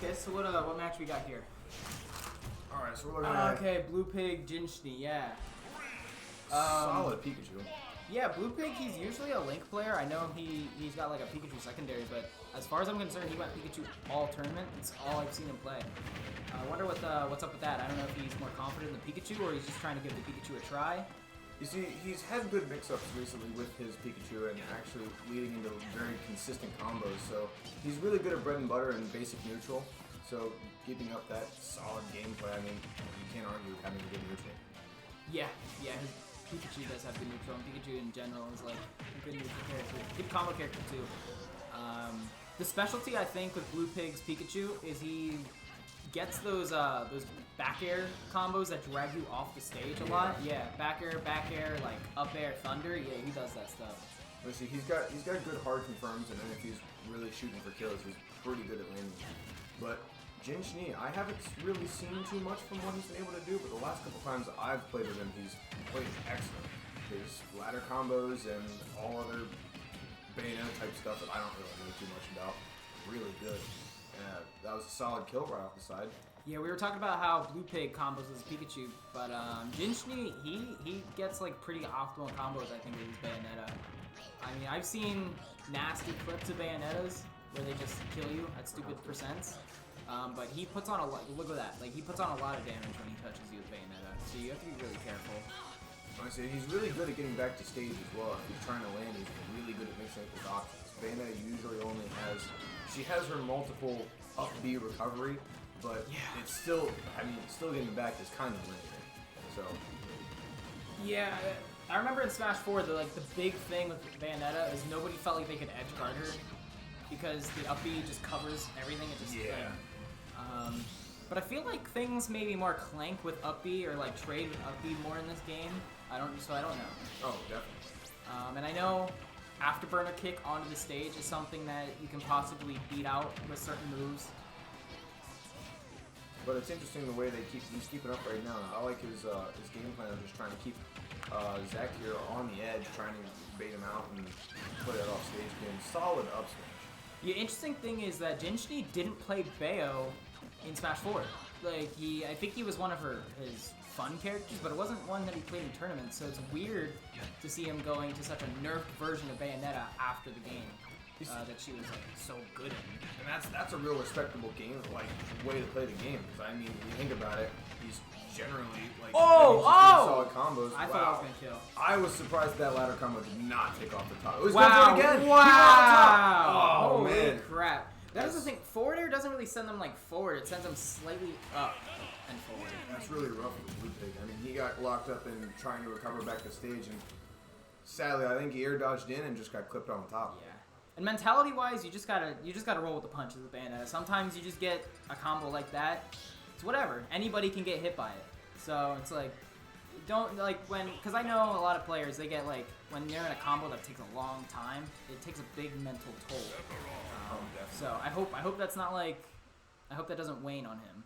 Okay, so what match we got here? Alright, so we're looking at... Okay, BluPig, Schnee, yeah. Solid Pikachu. Yeah, BluPig, he's usually a Link player. I know he's got like a Pikachu secondary, but as far as I'm concerned, he went Pikachu all tournament. It's all I've seen him play. I wonder what's up with that. I don't know if he's more confident in the Pikachu or he's just trying to give the Pikachu a try. You see, he's had good mix-ups recently with his Pikachu and actually leading into very consistent combos. So he's really good at bread and butter and basic neutral. So keeping up that solid gameplay, I mean, you can't argue with having a good neutral. Yeah, his Pikachu does have good neutral, and Pikachu in general is like a good neutral character. Good combo character too. The specialty I think with BluPig's Pikachu is he gets those back air combos that drag you off the stage a lot. Yeah, back air, like up air, thunder. Yeah, he does that stuff. Let's see, he's got good hard confirms, and then if he's really shooting for kills, he's pretty good at landing. But Schnee, I haven't really seen too much from what he's been able to do, but the last couple times I've played with him, he's played excellent. His ladder combos and all other Bayonetta type stuff that I don't really know too much about, really good. That was a solid kill right off the side. Yeah, we were talking about how BluPig combos his Pikachu, but Schnee, he gets like pretty optimal combos, I think, with his Bayonetta. I mean, I've seen nasty clips of Bayonettas where they just kill you at stupid percents. But he puts on a lot. Look at that! Like he puts on a lot of damage when he touches you with Bayonetta. So you have to be really careful. Honestly, he's really good at getting back to stage as well. If he's trying to land, he's really good at mixing up his options. Bayonetta usually only has, she has her multiple up B recovery, but it's still, I mean, still getting back is kind of limited. So. Yeah, I remember in Smash 4, the big thing with Bayonetta is nobody felt like they could edge guard her because the up B just covers everything. It just but I feel like things may be more clank with up B or like trade with up B more in this game. I don't know. Oh, definitely. And I know afterburner kick onto the stage is something that you can possibly beat out with certain moves. But it's interesting the way he's keeping up right now. I like his game plan of just trying to keep Zach here on the edge, trying to bait him out and play that off stage game. Solid up smash. The interesting thing is that Schnee didn't play Bayo in Smash 4. Like I think he was one of his fun characters, but it wasn't one that he played in tournaments. So it's weird to see him going to such a nerfed version of Bayonetta after the game that she was like so good in. And that's a real respectable game, like way to play the game. Because I mean, when you think about it, he's generally like solid combos. I thought I was gonna kill. I was surprised that ladder combo did not take off the top. It was wow! going for it again. Wow! Oh Holy man! Crap! That is the thing. Forward air doesn't really send them like forward. It sends them slightly up and forward. That's really rough with BluPig. I mean, he got locked up in trying to recover back to stage, and sadly, I think he air dodged in and just got clipped on top. Yeah. And mentality-wise, you just gotta roll with the punches with Bayonetta. Sometimes you just get a combo like that. It's whatever. Anybody can get hit by it. So it's like, don't because I know a lot of players, they get like when they're in a combo that takes a long time, it takes a big mental toll. So I hope that's not like, I hope that doesn't wane on him.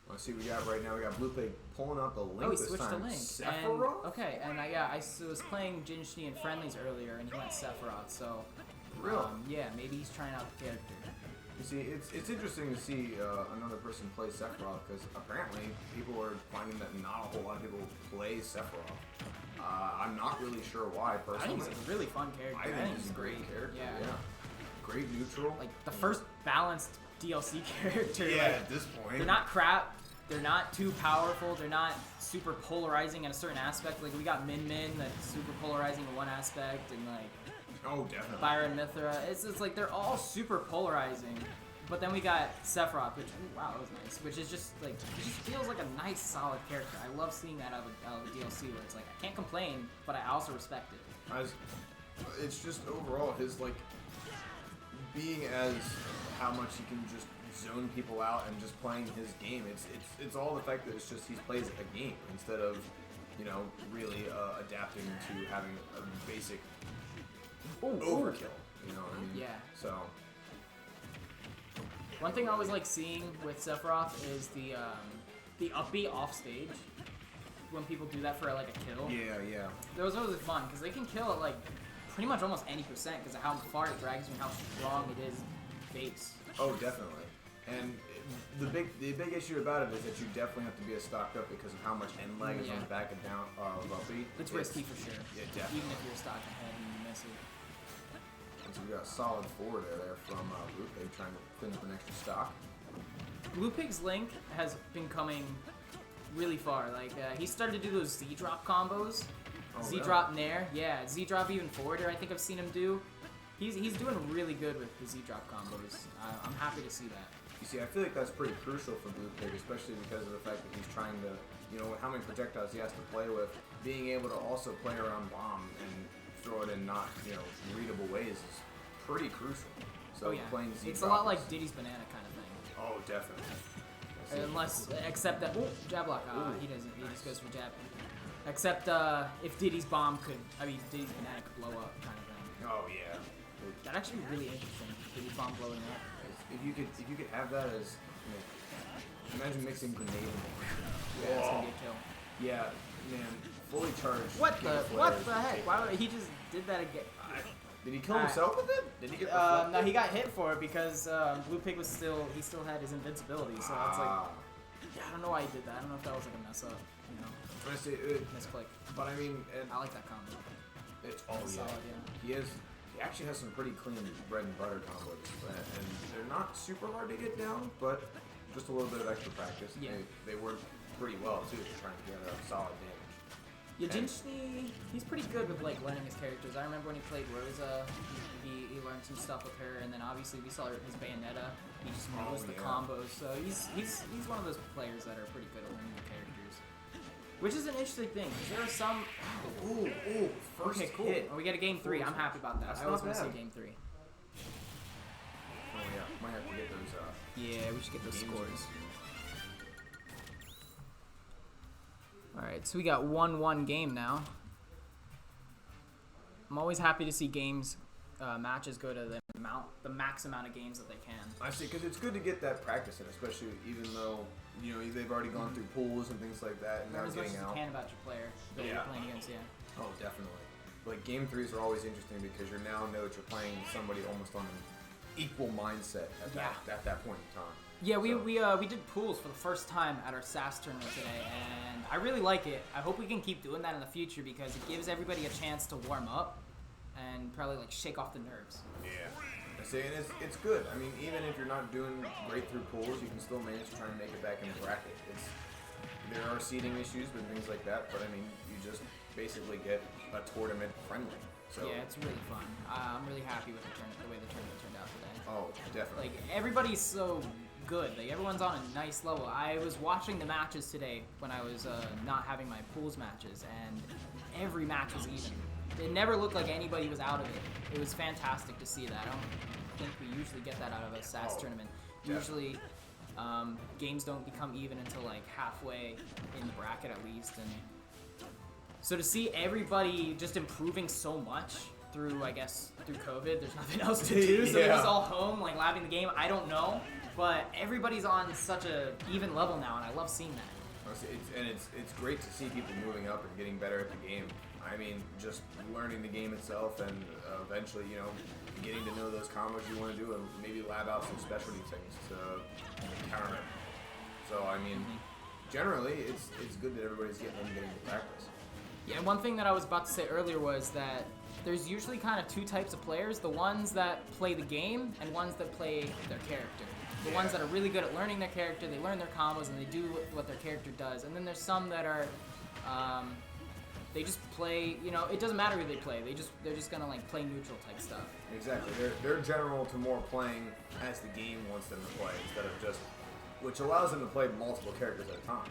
Let's see what we got right now. We got BluPig pulling up the Link. Oh, he this switched time. to Link. Sephiroth? Okay, and I was playing Schnee in friendlies earlier, and he went Sephiroth. So, really? Yeah, maybe he's trying out the character. You see, it's interesting to see another person play Sephiroth because apparently people are finding that not a whole lot of people play Sephiroth. I'm not really sure why personally. I think he's a really fun character. I think he's a great character. Yeah. Great neutral. Like the first balanced DLC character. Yeah, like, at this point. They're not crap. They're not too powerful. They're not super polarizing in a certain aspect. Like we got Min that's super polarizing in one aspect, and like definitely. Byron Mithra. It's like they're all super polarizing. But then we got Sephiroth, which wow, that was nice. Which is just like, it just feels like a nice, solid character. I love seeing that out of the DLC where it's like I can't complain, but I also respect it. It's just overall his like being as how much he can just zone people out and just playing his game. It's all the fact that it's just he plays a game instead of really adapting to having a basic overkill. You know what I mean? Yeah. So. One thing I always like seeing with Sephiroth is the up B off stage when people do that for like a kill. Yeah. Those are really fun because they can kill at like pretty much almost any percent because of how far it drags you and how strong it is base. Oh, definitely. And the big issue about it is that you definitely have to be stocked up because of how much end lag is on the back and down of B. It's risky for sure. Yeah, definitely. Even if you're stocked ahead and you miss it. And so we got a solid forward there from BluPig trying to clean up an extra stock. BluPig's Link has been coming really far. Like he started to do those Z drop combos. Oh, Z drop Nair, yeah. Z drop even forwarder. I think I've seen him do. He's doing really good with the Z drop combos. I'm happy to see that. You see, I feel like that's pretty crucial for BluPig, especially because of the fact that he's trying to, you know, how many projectiles he has to play with. Being able to also play around bomb and throw it in not, you know, readable ways is pretty crucial. So playing Z it's a lot like Diddy's banana kind of thing. Oh, definitely. Unless, except that, jab block. He doesn't. He just goes for jab. Except if Diddy's bomb could, Diddy's banana could blow up kind of thing. Oh yeah. That'd actually be really interesting. Diddy's bomb blowing up. If you could have that as, you know, imagine mixing grenade and yeah, it's gonna be a kill. Yeah, man, fully charged. What the heck? Why would he just did that again? Did he kill himself with it? Did he get no, he got hit for it because BluPig was still had his invincibility. So it's like, I don't know why he did that. I don't know if that was like a mess up, you know. Misclick. But I mean, I like that combo. It's solid, yeah. He actually has some pretty clean bread and butter combos, and they're not super hard to get down, but just a little bit of extra practice. Yeah. They work pretty well too, trying to get a solid damage. Yeah, Schnee, he's pretty good with like learning his characters. I remember when he played Rosa, he learned some stuff with her, and then obviously we saw his Bayonetta. He just knows the combos, so he's one of those players that are pretty good at learning the characters. Which is an interesting thing. There are some. First okay, cool. hit. Well, we get a game 3. I'm happy about that. That's I always not want to see bad. game 3. Oh yeah, might have to get those. Yeah, we should get those scores. Alright, so we got 1-1 game now. I'm always happy to see matches go to the max amount of games that they can. I see, because it's good to get that practice in, especially even though, you know, they've already gone through pools and things like that, and Learn now as much getting as out. you can about your player that you're playing against, Oh, definitely. Like, game 3s are always interesting because you now know that you're playing somebody almost on an equal mindset at that point in time. Yeah, we did pools for the first time at our SAS tournament today, and I really like it. I hope we can keep doing that in the future because it gives everybody a chance to warm up and probably like shake off the nerves. Yeah. I say, and it's good. I mean, even if you're not doing great through pools, you can still manage to try and make it back in the bracket. There are seeding issues and things like that, but I mean, you just basically get a tournament friendly. So yeah, it's really fun. I'm really happy with the way the tournament turned out today. Oh, definitely. Like everybody's so good. Like everyone's on a nice level. I was watching the matches today when I was not having my pools matches, and every match was even. It never looked like anybody was out of it. It was fantastic to see that. I don't think we usually get that out of a SAS tournament. Definitely. Usually, games don't become even until like halfway in the bracket at least, and so to see everybody just improving so much through COVID, there's nothing else to do, so they're just all home, like labbing the game. I don't know, but everybody's on such a even level now, and I love seeing that. It's great to see people moving up and getting better at the game. I mean, just learning the game itself, and eventually, you know, getting to know those combos you want to do, and maybe lab out some specialty things to counter it. So I mean, generally, it's good that everybody's getting the practice. Yeah, one thing that I was about to say earlier was that there's usually kind of two types of players: the ones that play the game, and ones that play their character. The ones that are really good at learning their character, they learn their combos, and they do what their character does. And then there's some that are, they just play. You know, it doesn't matter who they play. They're just gonna like play neutral type stuff. Exactly. They're general to more playing as the game wants them to play instead of just, which allows them to play multiple characters at a time.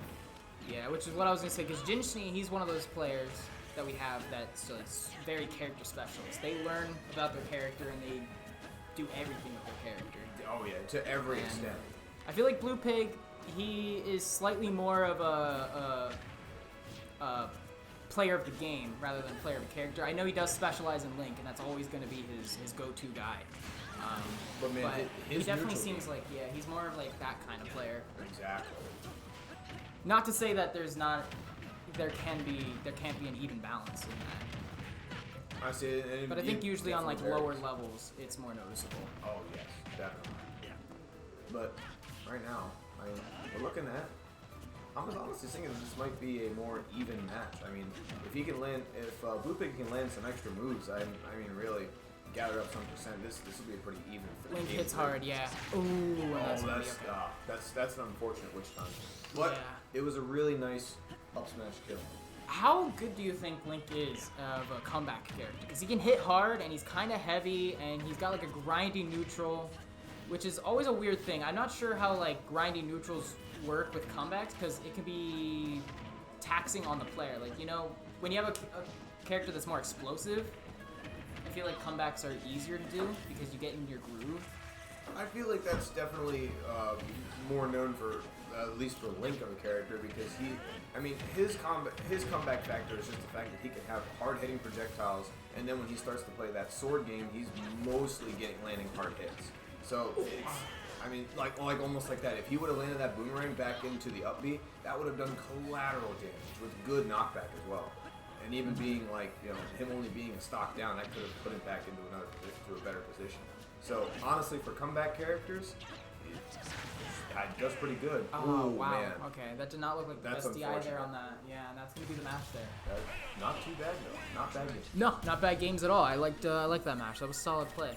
Yeah, which is what I was gonna say. Because Schnee, he's one of those players that we have that's very character specialist. They learn about their character and they do everything with their character. Oh yeah, to every extent. I feel like BluPig, he is slightly more of a player of the game rather than player of a character. I know he does specialize in Link, and that's always going to be his go-to guy. But man, he definitely seems like, he's more of like that kind of player. Exactly. Not to say that there can't be an even balance in that. I see, but I think usually on like lower levels, it's more noticeable. Oh yes, definitely. Yeah. But right now. I mean, we're looking at. I'm honestly thinking that this might be a more even match. I mean, if he can land, if BluPig can land some extra moves, I mean, really gather up some percent. This will be a pretty even. Link hits hard, yeah. Ooh, that's an unfortunate witch hunt. But it was a really nice up smash kill. How good do you think Link is of a comeback character? Because he can hit hard, and he's kind of heavy, and he's got like a grindy neutral, which is always a weird thing. I'm not sure how like grindy neutrals work with comebacks, because it can be taxing on the player. Like, you know, when you have a character that's more explosive, I feel like comebacks are easier to do because you get in your groove. I feel like that's definitely more known for, at least for Link of a character, because his comeback factor is just the fact that he can have hard-hitting projectiles, and then when he starts to play that sword game, he's mostly landing hard hits. So it's, I mean, like almost like that. If he would have landed that boomerang back into the up B, that would have done collateral damage with good knockback as well. And even being like, you know, him only being a stock down, that could have put him back into a better position. So honestly, for comeback characters, it does pretty good. Oh, ooh, wow. Man. Okay, that did not look like the best DI there on that. Yeah, and that's gonna be the match there. Not too bad though. Not bad. No, not bad games at all. I liked that match. That was a solid play.